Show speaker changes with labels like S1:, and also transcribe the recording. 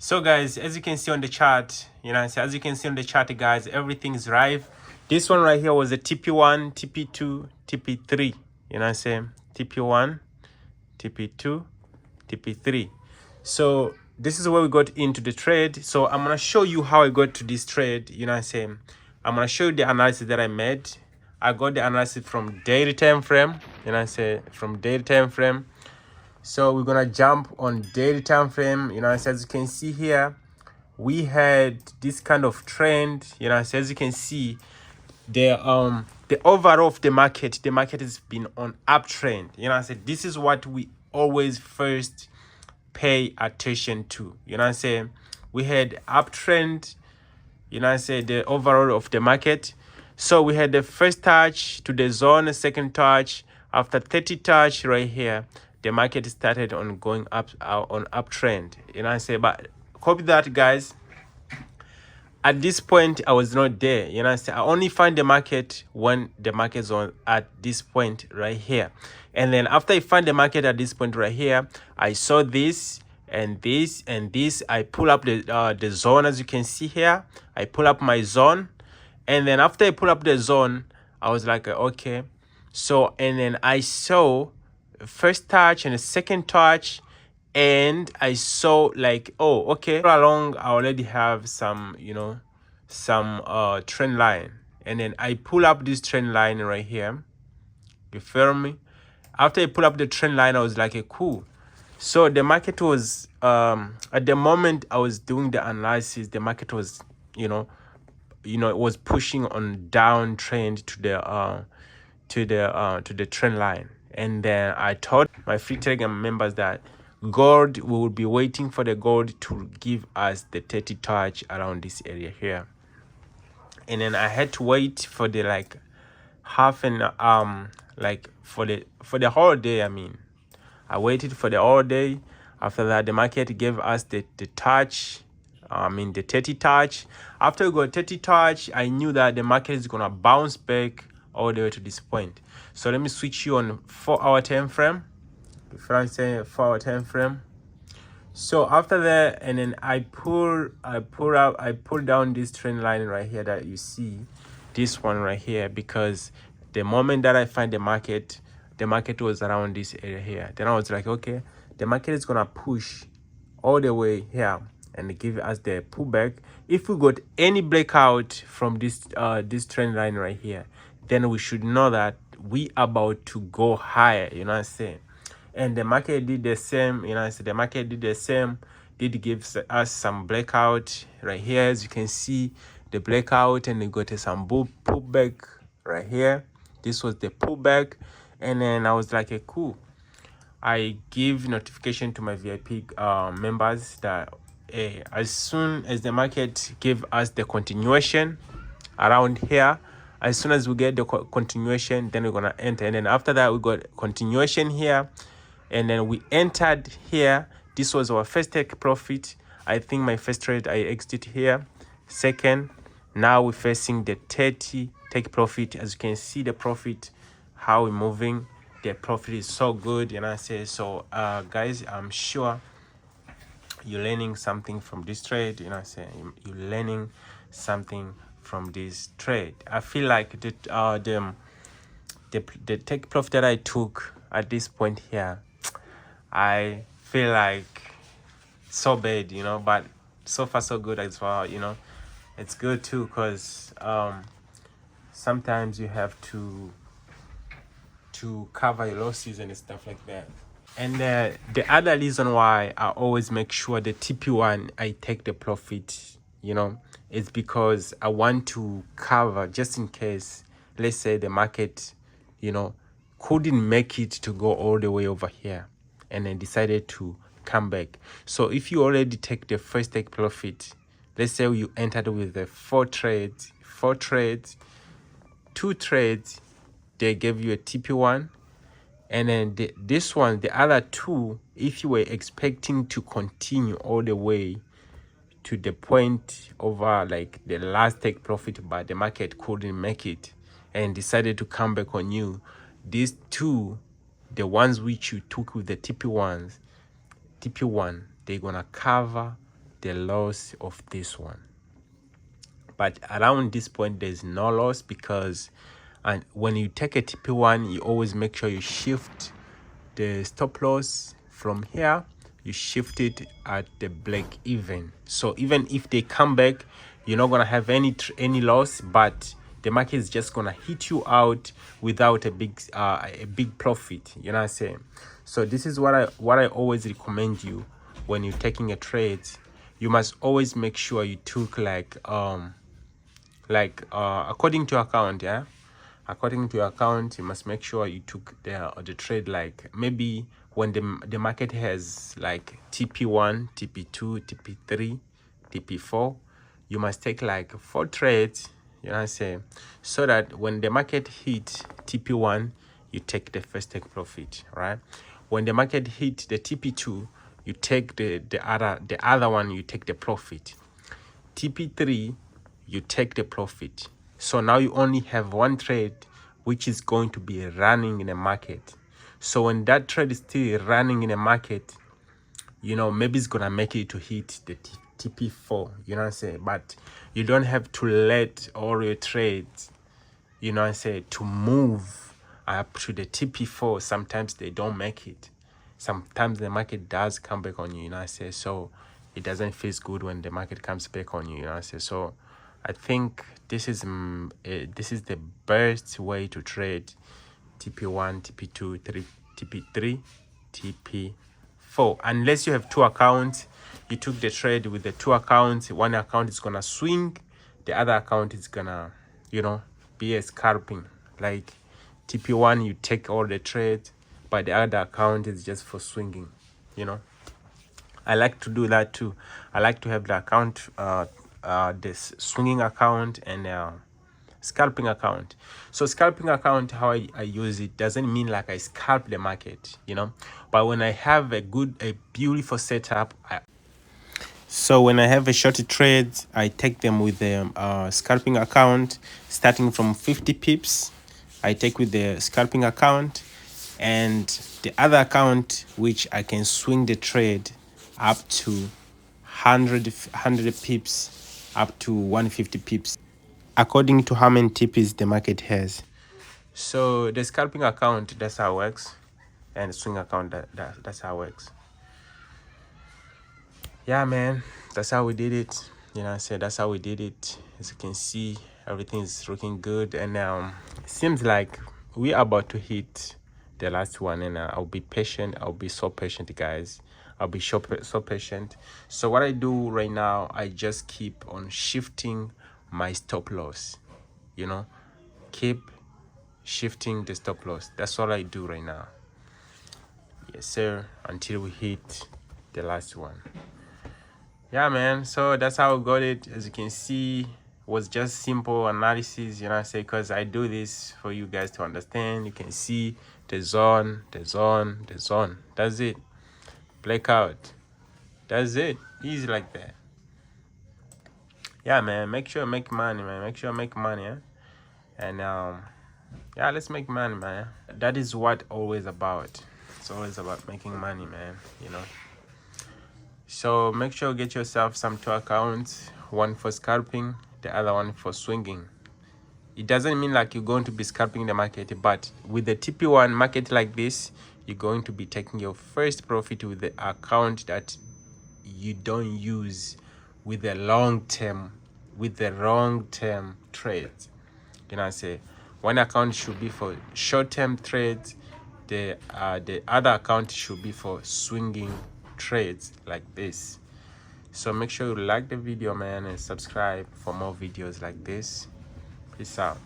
S1: So guys, as you can see on the chart, as you can see on the chart, guys, everything is right. This one right here was a TP1, TP2, TP3. TP1, TP2, TP3. So this is where we got into the trade. So I'm gonna show you how I got to this trade. I'm gonna show you the analysis that I made. I got the analysis from daily time frame. From daily time frame. So we're gonna jump on daily time frame. As you can see here, we had this kind of trend. As you can see, the overall of the market has been on uptrend. This is what we always first pay attention to. We had uptrend. The overall of the market. So we had the first touch to the zone, second touch. After 30 touch right here, the market started on going up, on uptrend. But copy that, guys. At this point, I was not there. I only find the market when the market's on at this point right here. And then after I find the market at this point right here, I saw this and this and this. I pull up the zone, as you can see here. I pull up my zone, and then after I pull up the zone, I was like, okay. So, and then I saw first touch and the second touch, and I saw like, oh, okay, all along I already have some, some trend line, and then I pull up this trend line right here. You feel me? After I pull up the trend line, I was like, cool. So the market was at the moment I was doing the analysis, the market was, it was pushing on downtrend to the trend line. And then I told my free Telegram members that gold, we will be waiting for the gold to give us the 30 touch around this area here. And then I had to wait for the like half an for the whole day. I waited for the whole day. After that, the market gave us the touch, the 30 touch. After we got 30 touch, I knew that the market is gonna bounce back all the way to this point. So let me switch you on 4-hour time frame. If I'm saying 4-hour time frame. So after that, and then I pull down this trend line right here that you see, this one right here, because the moment that I find the market was around this area here. Then I was like, okay, the market is gonna push all the way here and give us the pullback. If we got any breakout from this this trend line right here, then we should know that we about to go higher. And the market did the same. The market did the same. Did give us some breakout right here, as you can see the breakout, and we got some pullback right here. This was the pullback. And then I was like, cool. I give notification to my VIP members that as soon as the market give us the continuation around here, as soon as we get the continuation, then we're gonna enter. And then after that, we got continuation here, and then we entered here. This was our first take profit. I think my first trade I exited here. Second, now we're facing the 30 take profit. As you can see the profit, how we're moving, the profit is so good. So guys, I'm sure you're learning something from this trade. You're learning something from this trade. I feel like the take profit that I took at this point here, I feel like so bad, but so far so good as well. It's good too, because sometimes you have to cover your losses and stuff like that. And the other reason why I always make sure the TP1 I take the profit, is because I want to cover, just in case, let's say the market, couldn't make it to go all the way over here and then decided to come back. So if you already take the first take profit, let's say you entered with the 4 trades, 2 trades, they gave you a TP1, and then this one, the other 2, if you were expecting to continue all the way to the point over like the last take profit, but the market couldn't make it and decided to come back on you, these 2, the ones which you took with the TP1, they're gonna cover the loss of this one. But around this point, there's no loss, because and when you take a TP1, you always make sure you shift the stop loss from here, you shift it at the break even. So even if they come back, you're not gonna have any loss, but the market is just gonna hit you out without a big profit. You know what I'm saying? So this is what I always recommend you when you're taking a trade. You must always make sure you took according to your account. Yeah, according to your account, you must make sure you took the trade, like maybe when the market has like TP1, TP2, TP3, TP4, you must take like 4 trades. You know what I'm saying? So that when the market hit TP1, you take the first take profit, right? When the market hit the TP2, you take the other one, you take the profit. TP3, you take the profit. So now you only have 1 trade which is going to be running in the market. So when that trade is still running in the market, you know, maybe it's gonna make it to hit the TP4, you know what I'm saying? But you don't have to let all your trades, you know what I'm saying, to move up to the TP4. Sometimes they don't make it. Sometimes the market does come back on you, you know what I'm saying? So it doesn't feel good when the market comes back on you, you know what I'm saying? So I think this is the best way to trade TP1, TP2, TP3, TP4. Unless you have 2 accounts, you took the trade with the 2 accounts. One account is gonna swing, the other account is gonna, you know, be a scalping. Like TP1, you take all the trades, but the other account is just for swinging, you know. I like to do that too. I like to have the account, this swinging account and scalping account. So scalping account, how I use it doesn't mean like I scalp the market, you know, but when I have a beautiful setup, so when I have a short trade, I take them with the scalping account, starting from 50 pips. I take with the scalping account, and the other account which I can swing the trade up to 100 pips, up to 150 pips, according to how many TPs the market has. So the scalping account, that's how it works, and the swing account, that's how it works. Yeah, man, that's how we did it. You know, I said that's how we did it. As you can see, everything is looking good, and it seems like we are about to hit the last one. And I'll be patient. I'll be so patient, guys. I'll be so patient. So what I do right now, I just keep on shifting my stop loss. You know, keep shifting the stop loss. That's all I do right now. Yes, sir. Until we hit the last one. Yeah, man, so that's how I got it. As you can see, it was just simple analysis, you know what I say, because I do this for you guys to understand. You can see the zone, the zone, the zone. That's it. Blackout. That's it. Easy like that. Yeah, man, make sure you make money, man. Make sure you make money, yeah? And yeah, let's make money, man. That is what always about. It's always about making money, man, you know. So make sure you get yourself some 2 accounts, one for scalping, the other one for swinging. It doesn't mean like you're going to be scalping the market, but with the TP1 market like this, you're going to be taking your first profit with the account that you don't use with the long term trades. You know what I say? One account should be for short-term trades, the other account should be for swinging trades like this. So make sure you like the video, man, and subscribe for more videos like this. Peace out.